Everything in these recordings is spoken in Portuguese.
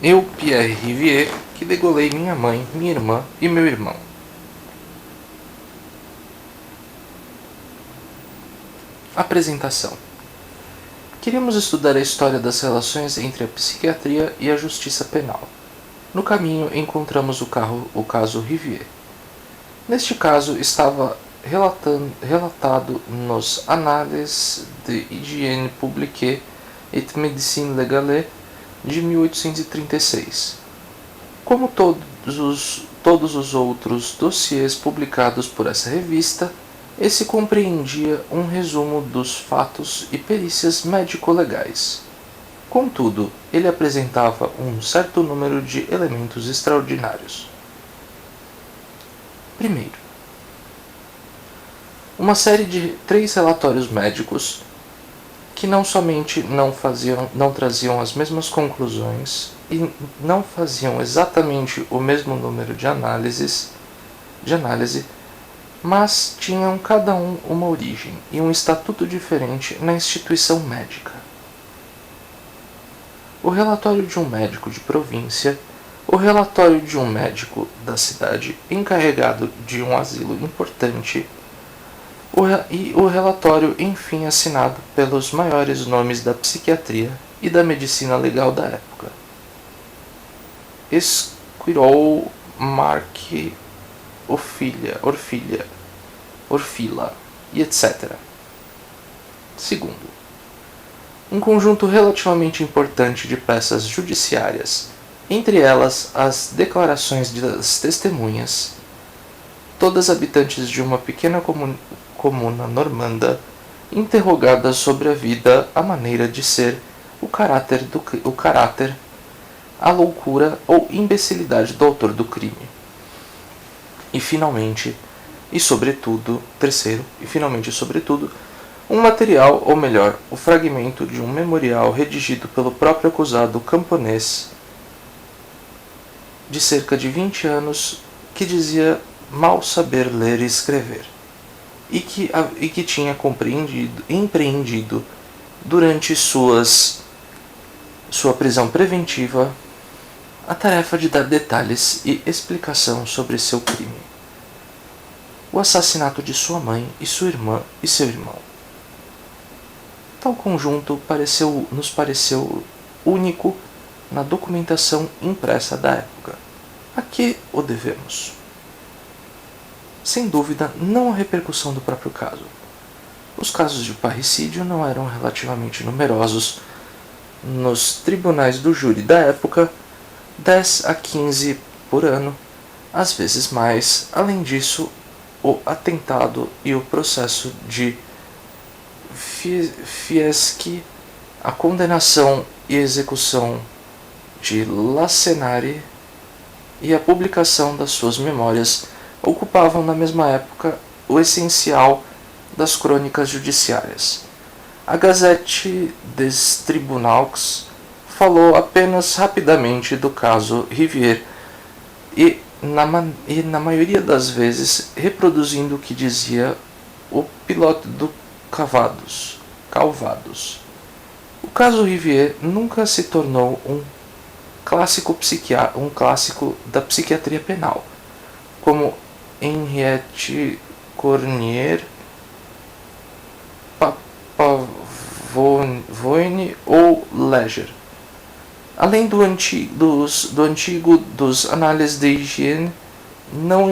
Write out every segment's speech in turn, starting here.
Eu, Pierre Rivier, que degolei minha mãe, minha irmã e meu irmão. Apresentação. Queríamos estudar a história das relações entre a psiquiatria e a justiça penal. No caminho encontramos o caso Rivier. Neste caso estava relatado nos Annales de Hygiène Publique et Médecine Légale de 1836. Como todos os outros dossiês publicados por essa revista, esse compreendia um resumo dos fatos e perícias médico-legais. Contudo, ele apresentava um certo número de elementos extraordinários. Primeiro, uma série de 3 relatórios médicos que não somente não traziam as mesmas conclusões e não faziam exatamente o mesmo número de análise, mas tinham cada um uma origem e um estatuto diferente na instituição médica. O relatório de um médico de província, o relatório de um médico da cidade encarregado de um asilo importante e o relatório, enfim, assinado pelos maiores nomes da psiquiatria e da medicina legal da época. Esquirol, Mark, Orfila e etc. Segundo, um conjunto relativamente importante de peças judiciárias, entre elas as declarações das testemunhas, todas habitantes de uma pequena comuna normanda, interrogadas sobre a vida, a maneira de ser, o caráter, a loucura ou imbecilidade do autor do crime. E finalmente, terceiro, um material, ou melhor, o fragmento de um memorial redigido pelo próprio acusado camponês de cerca de 20 anos que dizia mal saber ler e escrever e que tinha empreendido durante sua prisão preventiva a tarefa de dar detalhes e explicação sobre seu crime: o assassinato de sua mãe e sua irmã e seu irmão. Tal conjunto nos pareceu único na documentação impressa da época. A que o devemos? Sem dúvida, não a repercussão do próprio caso. Os casos de parricídio não eram relativamente numerosos nos tribunais do júri da época, 10 a 15 por ano, às vezes mais. Além disso, o atentado e o processo de Fieschi, a condenação e execução de Lacenari e a publicação das suas memórias ocupavam na mesma época o essencial das crônicas judiciárias. A Gazette des Tribunaux falou apenas rapidamente do caso Rivier e na maioria das vezes reproduzindo o que dizia o piloto do Calvados. O caso Rivier nunca se tornou um clássico da psiquiatria penal, como Henriette Cornier, Papavoine ou Leger. Além do antigo dos Annales de Hygiène, não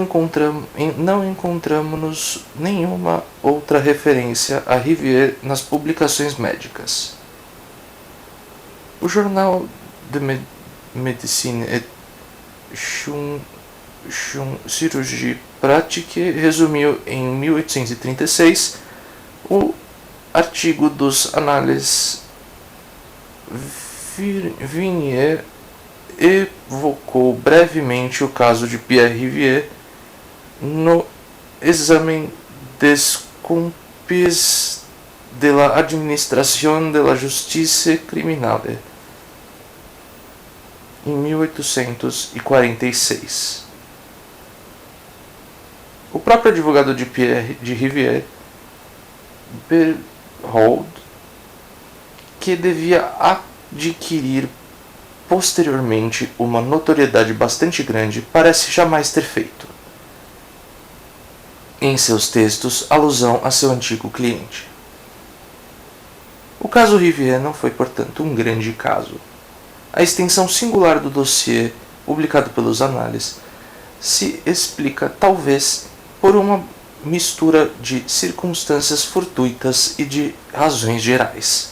encontramos nenhuma outra referência a Rivier nas publicações médicas. O Jornal de Médecine et Chirurgie Pratique resumiu em 1836 o artigo dos Annales. Vignier evocou brevemente o caso de Pierre Rivier no Examen des comptes de la Administration de la Justice Criminelle, em 1846. O próprio advogado de Pierre de Rivier, Berthold, que devia adquirir posteriormente uma notoriedade bastante grande, parece jamais ter feito em seus textos alusão a seu antigo cliente. O caso Rivière não foi, portanto, um grande caso. A extensão singular do dossiê publicado pelos Análises se explica, talvez, por uma mistura de circunstâncias fortuitas e de razões gerais.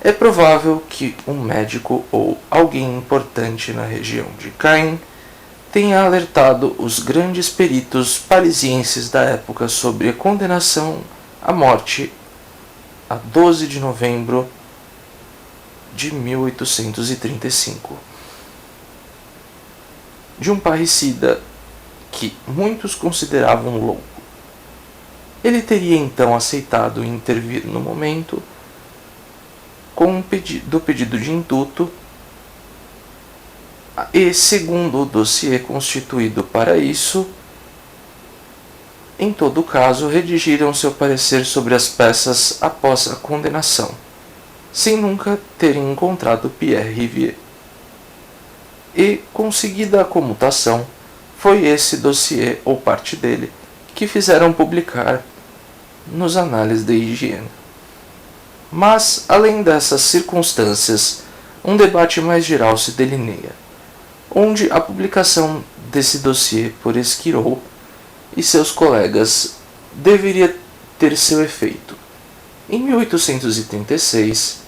É provável que um médico ou alguém importante na região de Caen tenha alertado os grandes peritos parisienses da época sobre a condenação à morte a 12 de novembro de 1835 de um parricida que muitos consideravam louco. Ele teria então aceitado intervir no momento com do pedido de indulto e, segundo o dossiê constituído para isso, em todo caso, redigiram seu parecer sobre as peças após a condenação, sem nunca terem encontrado Pierre Rivière. E, conseguida a comutação, foi esse dossiê, ou parte dele, que fizeram publicar nos Análises de Higiene. Mas, além dessas circunstâncias, um debate mais geral se delineia, onde a publicação desse dossiê por Esquirol e seus colegas deveria ter seu efeito. Em 1836,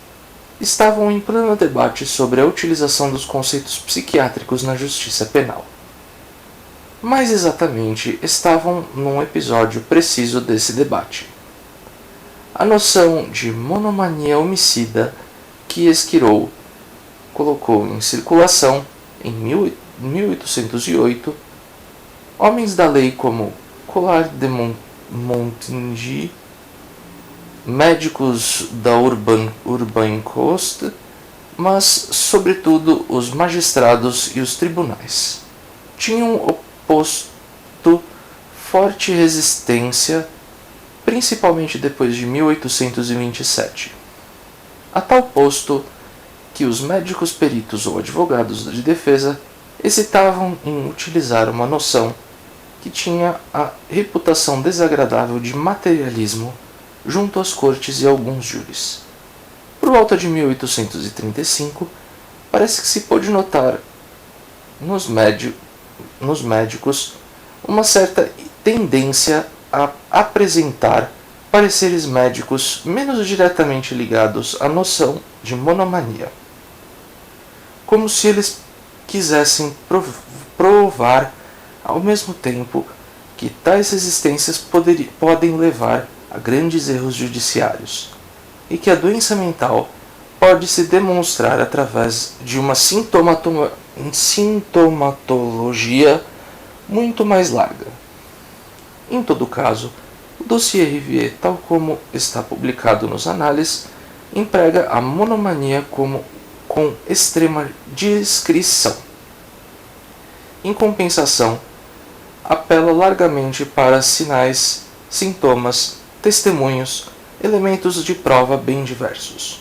estavam em pleno debate sobre a utilização dos conceitos psiquiátricos na justiça penal. Mais exatamente, estavam num episódio preciso desse debate. A noção de monomania homicida que Esquirol colocou em circulação em 1808, homens da lei como Collard de Montigny, médicos da Urbain Coast, mas, sobretudo, os magistrados e os tribunais, tinham oposto forte resistência, principalmente depois de 1827, a tal posto que os médicos peritos ou advogados de defesa hesitavam em utilizar uma noção que tinha a reputação desagradável de materialismo junto às cortes e alguns júris. Por volta de 1835, parece que se pôde notar nos médicos uma certa tendência a apresentar pareceres médicos menos diretamente ligados à noção de monomania, como se eles quisessem provar ao mesmo tempo que tais resistências podem levar a grandes erros judiciários, e que a doença mental pode se demonstrar através de uma sintomatologia muito mais larga. Em todo caso, o dossiê Rivière, tal como está publicado nos Análises, emprega a monomania com extrema discrição. Em compensação, apela largamente para sinais, sintomas, testemunhos, elementos de prova bem diversos.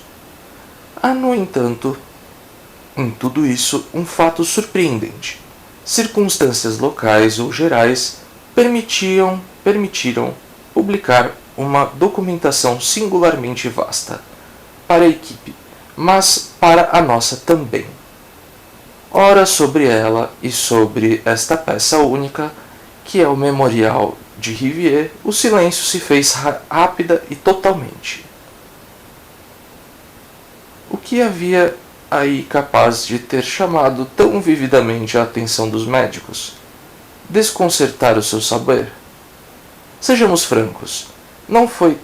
Há, no entanto, em tudo isso, um fato surpreendente. Circunstâncias locais ou gerais permitiram publicar uma documentação singularmente vasta para a equipe, mas para a nossa também. Ora sobre ela e sobre esta peça única, que é o memorial de Rivière, o silêncio se fez rápida e totalmente. O que havia aí capaz de ter chamado tão vividamente a atenção dos médicos? Desconcertar o seu saber? Sejamos francos, não foi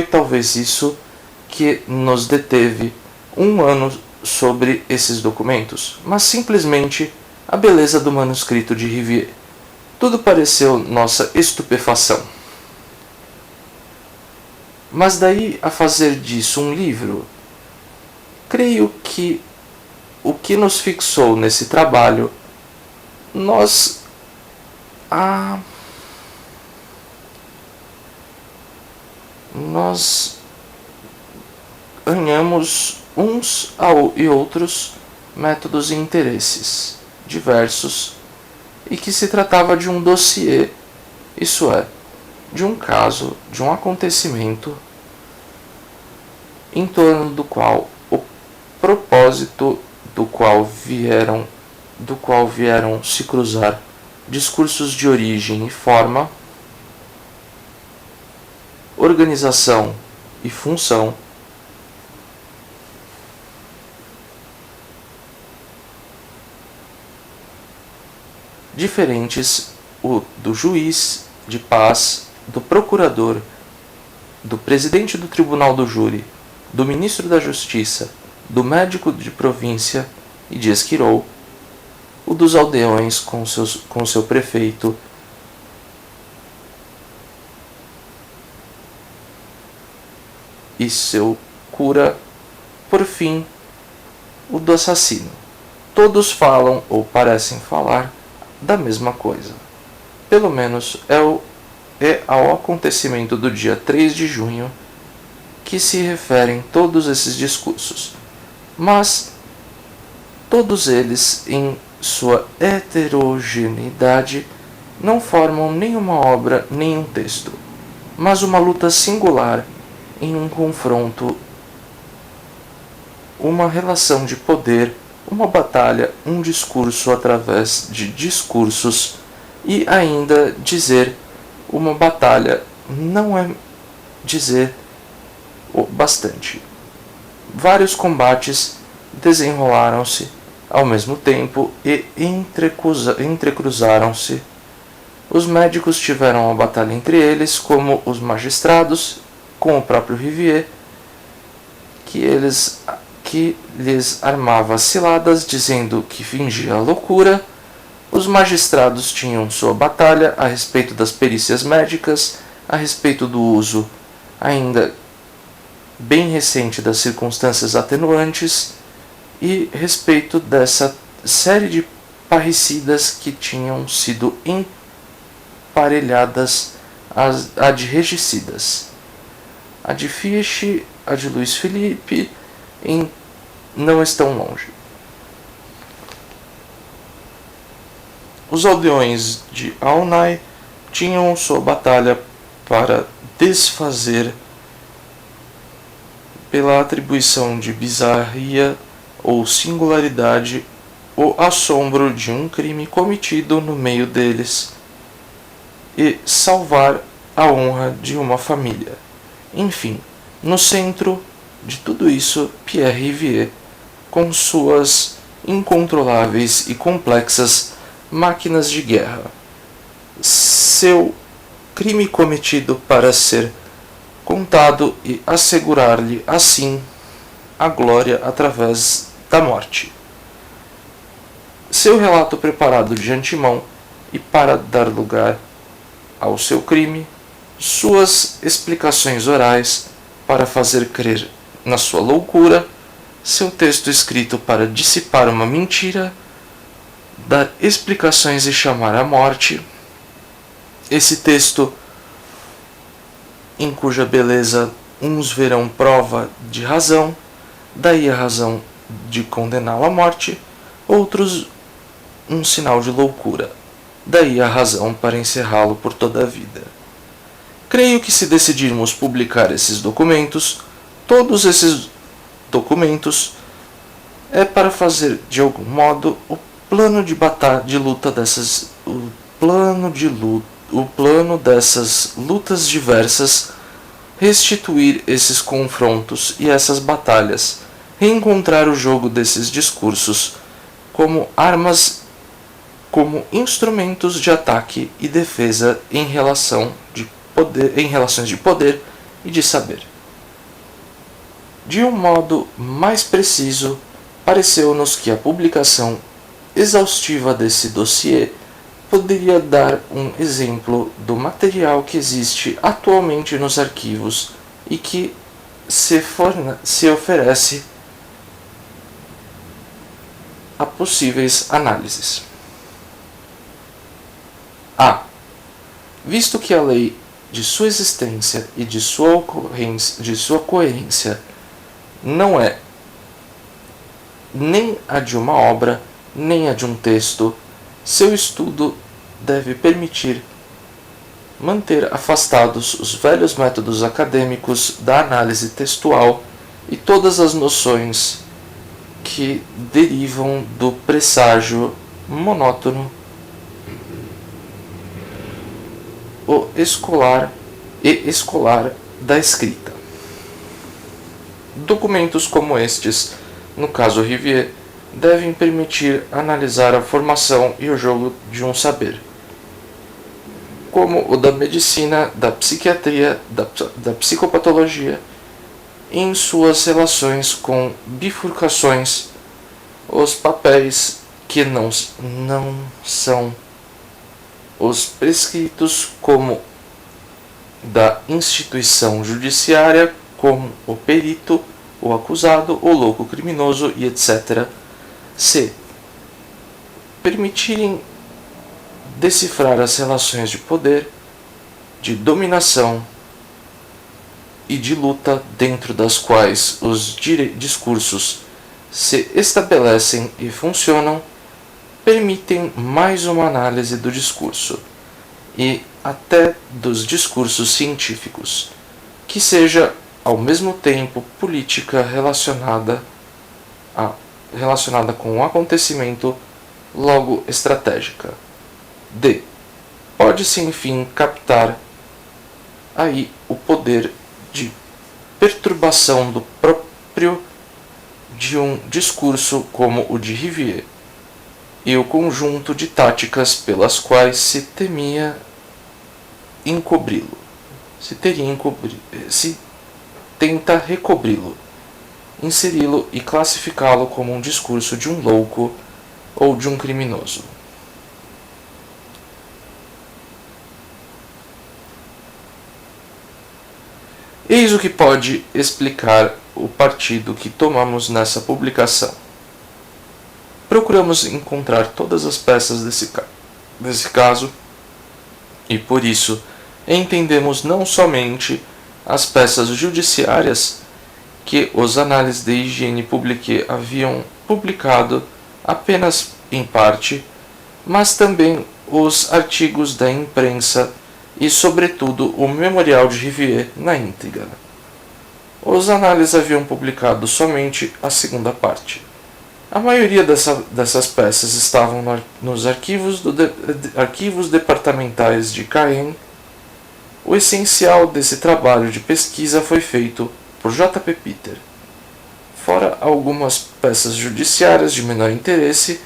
talvez isso que nos deteve um ano sobre esses documentos, mas simplesmente a beleza do manuscrito de Rivière. Tudo pareceu nossa estupefação. Mas daí a fazer disso um livro? Creio que o que nos fixou nesse trabalho, nós ganhamos e outros métodos e interesses diversos, e que se tratava de um dossiê, isso é, de um caso, de um acontecimento em torno do qual o propósito do qual vieram se cruzar discursos de origem e forma, organização e função, diferentes o do juiz de paz, do procurador, do presidente do tribunal do júri, do ministro da justiça, do médico de província e de esquirol, o dos aldeões com seu prefeito, e seu cura, por fim, o do assassino. Todos falam ou parecem falar da mesma coisa. Pelo menos é ao acontecimento do dia 3 de junho que se referem todos esses discursos. Mas todos eles, em sua heterogeneidade, não formam nenhuma obra nem um texto, mas uma luta singular em um confronto, uma relação de poder, uma batalha, um discurso através de discursos, e ainda dizer uma batalha não é dizer o bastante. Vários combates desenrolaram-se ao mesmo tempo e entrecruzaram-se. Os médicos tiveram uma batalha entre eles, como os magistrados, com o próprio Rivier, que lhes armava ciladas, dizendo que fingia loucura. Os magistrados tinham sua batalha a respeito das perícias médicas, a respeito do uso ainda bem recente das circunstâncias atenuantes e respeito dessa série de parricidas que tinham sido emparelhadas a de regicidas. A de Fichte, a de Luiz Felipe, não estão longe. Os aldeões de Aunay tinham sua batalha para desfazer, pela atribuição de bizarria ou singularidade, o assombro de um crime cometido no meio deles e salvar a honra de uma família. Enfim, no centro de tudo isso, Pierre Rivier, com suas incontroláveis e complexas máquinas de guerra, seu crime cometido para ser contado e assegurar-lhe assim a glória através da morte. Seu relato preparado de antemão e para dar lugar ao seu crime, suas explicações orais para fazer crer na sua loucura, seu texto escrito para dissipar uma mentira, dar explicações e chamar a morte, esse texto em cuja beleza uns verão prova de razão, daí a razão de condená-lo à morte, outros um sinal de loucura, daí a razão para encerrá-lo por toda a vida. Creio que se decidirmos publicar esses documentos, todos esses documentos, é para fazer de algum modo o plano de batalha, de luta dessas, o plano dessas lutas diversas, restituir esses confrontos e essas batalhas, reencontrar o jogo desses discursos como armas, como instrumentos de ataque e defesa em relações de poder e de saber. De um modo mais preciso, pareceu-nos que a publicação exaustiva desse dossiê poderia dar um exemplo do material que existe atualmente nos arquivos e que se oferece a possíveis análises. A. Visto que a lei de sua existência e de sua coerência não é nem a de uma obra, nem a de um texto. Seu estudo deve permitir manter afastados os velhos métodos acadêmicos da análise textual e todas as noções que derivam do presságio monótono escolar da escrita. Documentos como estes, no caso Rivière, devem permitir analisar a formação e o jogo de um saber, como o da medicina, da psiquiatria, da psicopatologia, em suas relações com bifurcações, os papéis que não são os prescritos, como da instituição judiciária, como o perito, o acusado, o louco criminoso e etc. Se permitirem decifrar as relações de poder, de dominação e de luta dentro das quais os discursos se estabelecem e funcionam, permitem mais uma análise do discurso e até dos discursos científicos, que seja ao mesmo tempo política relacionada com o acontecimento, logo estratégica. D. Pode-se enfim captar aí o poder de perturbação do próprio de um discurso como o de Rivière e o conjunto de táticas pelas quais se temia encobri-lo, se tenta recobri-lo, inseri-lo e classificá-lo como um discurso de um louco ou de um criminoso. Eis o que pode explicar o partido que tomamos nessa publicação. Procuramos encontrar todas as peças desse caso e, por isso, entendemos não somente as peças judiciárias que os análises de higiene publique haviam publicado apenas em parte, mas também os artigos da imprensa e, sobretudo, o memorial de Rivière na íntegra. Os análises haviam publicado somente a segunda parte. A maioria dessas peças estavam nos arquivos departamentais de Caen. O essencial desse trabalho de pesquisa foi feito por J. P. Peter. Fora algumas peças judiciárias de menor interesse,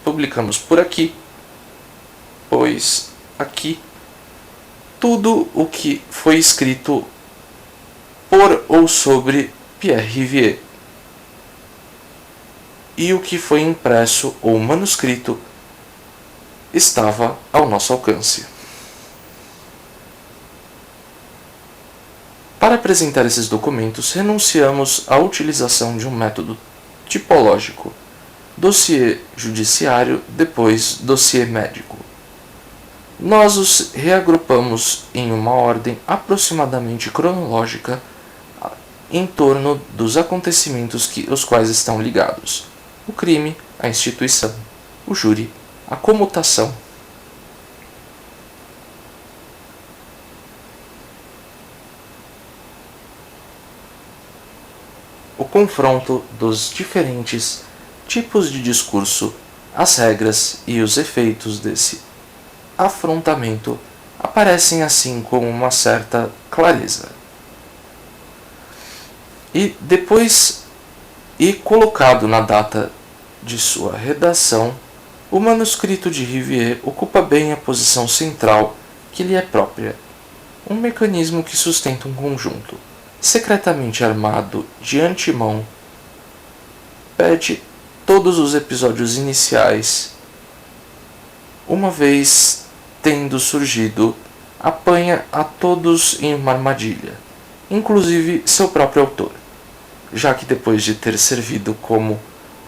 publicamos por aqui, pois aqui tudo o que foi escrito por ou sobre Pierre Rivière e o que foi impresso ou manuscrito estava ao nosso alcance. Para apresentar esses documentos, renunciamos à utilização de um método tipológico, dossiê judiciário, depois dossiê médico. Nós os reagrupamos em uma ordem aproximadamente cronológica em torno dos acontecimentos os quais estão ligados: o crime, a instituição, o júri, a comutação. O confronto dos diferentes tipos de discurso, as regras e os efeitos desse afrontamento aparecem assim com uma certa clareza. E depois, colocado na data de sua redação, o manuscrito de Rivière ocupa bem a posição central que lhe é própria, um mecanismo que sustenta um conjunto, secretamente armado de antemão, pede todos os episódios iniciais, uma vez tendo surgido, apanha a todos em uma armadilha, inclusive seu próprio autor, já que depois de ter servido como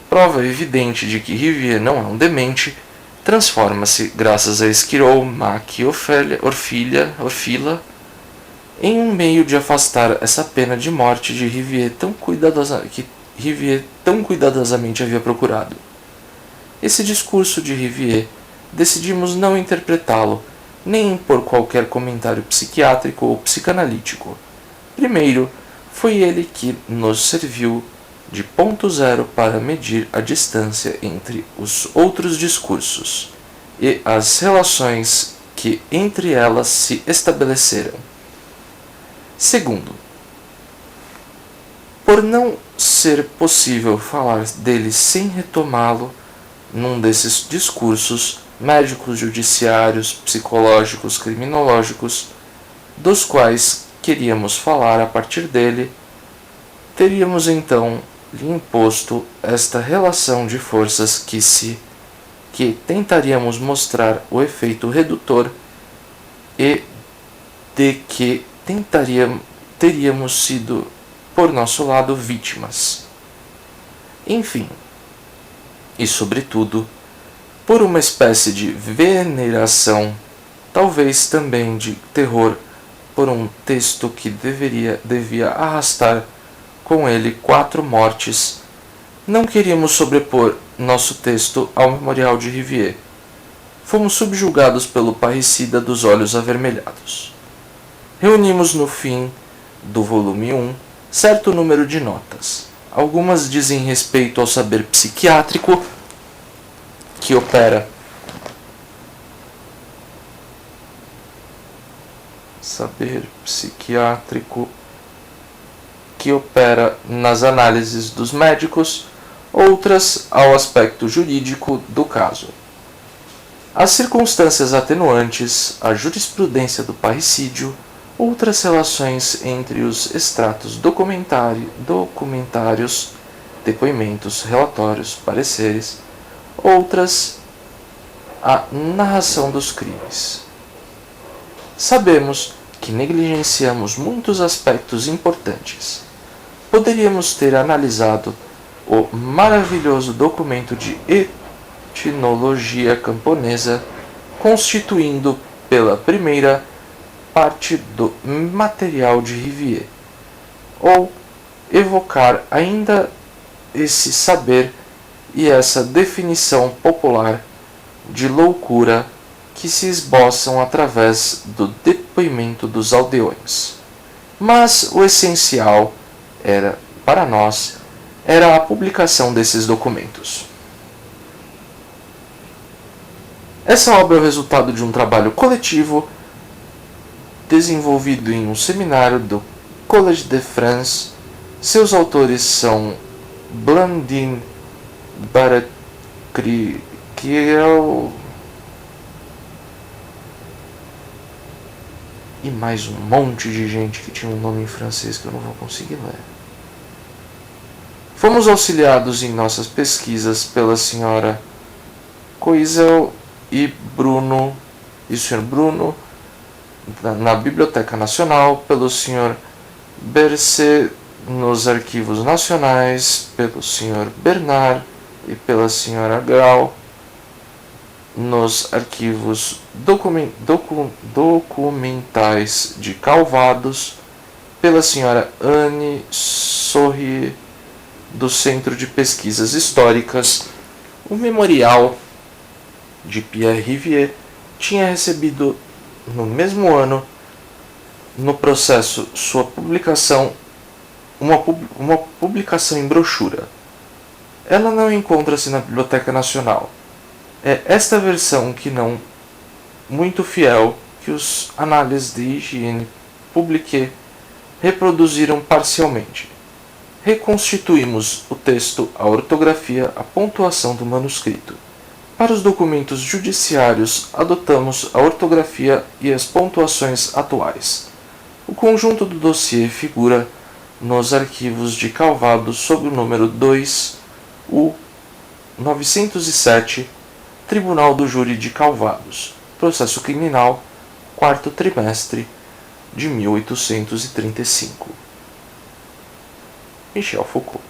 prova evidente de que Rivière não é um demente, transforma-se, graças a Esquirol, Mac e Orfila, em um meio de afastar essa pena de morte de que Rivier tão cuidadosamente havia procurado. Esse discurso de Rivier decidimos não interpretá-lo, nem impor qualquer comentário psiquiátrico ou psicanalítico. Primeiro, foi ele que nos serviu de ponto zero para medir a distância entre os outros discursos e as relações que entre elas se estabeleceram. Segundo, por não ser possível falar dele sem retomá-lo num desses discursos médicos, judiciários, psicológicos, criminológicos, dos quais queríamos falar a partir dele, teríamos então lhe imposto esta relação de forças que tentaríamos mostrar o efeito redutor e de que teríamos sido, por nosso lado, vítimas. Enfim, e sobretudo, por uma espécie de veneração, talvez também de terror, por um texto que devia arrastar com ele 4 mortes, não queríamos sobrepor nosso texto ao memorial de Rivier. Fomos subjugados pelo parricida dos olhos avermelhados. Reunimos no fim do volume 1 certo número de notas. Algumas dizem respeito ao saber psiquiátrico que opera nas análises dos médicos, outras ao aspecto jurídico do caso. As circunstâncias atenuantes, a jurisprudência do parricídio, outras relações entre os extratos documentários, depoimentos, relatórios, pareceres, outras a narração dos crimes. Sabemos que negligenciamos muitos aspectos importantes. Poderíamos ter analisado o maravilhoso documento de etnologia camponesa, constituindo pela primeira parte do material de Rivier, ou evocar ainda esse saber e essa definição popular de loucura que se esboçam através do depoimento dos aldeões. Mas o essencial para nós, era a publicação desses documentos. Essa obra é o resultado de um trabalho coletivo desenvolvido em um seminário do Collège de France. Seus autores são Blandine Baracriel e mais um monte de gente que tinha um nome em francês que eu não vou conseguir ler. Fomos auxiliados em nossas pesquisas pela senhora Coisel e Sr. Bruno, na Biblioteca Nacional, pelo Sr. Berset nos Arquivos Nacionais, pelo Sr. Bernard e pela Sra. Grau nos Arquivos Documentais de Calvados, pela Sra. Anne Sorrier, do Centro de Pesquisas Históricas. O memorial de Pierre Rivier tinha recebido no mesmo ano, no processo, sua publicação, uma publicação em brochura. Ela não encontra-se na Biblioteca Nacional. É esta versão, que não muito fiel, que os Análises de Hygiène Publique reproduziram parcialmente. Reconstituímos o texto, a ortografia, a pontuação do manuscrito. Para os documentos judiciários, adotamos a ortografia e as pontuações atuais. O conjunto do dossiê figura nos arquivos de Calvados sob o número 2U907, Tribunal do Júri de Calvados, processo criminal, 4º trimestre de 1835. Michel Foucault.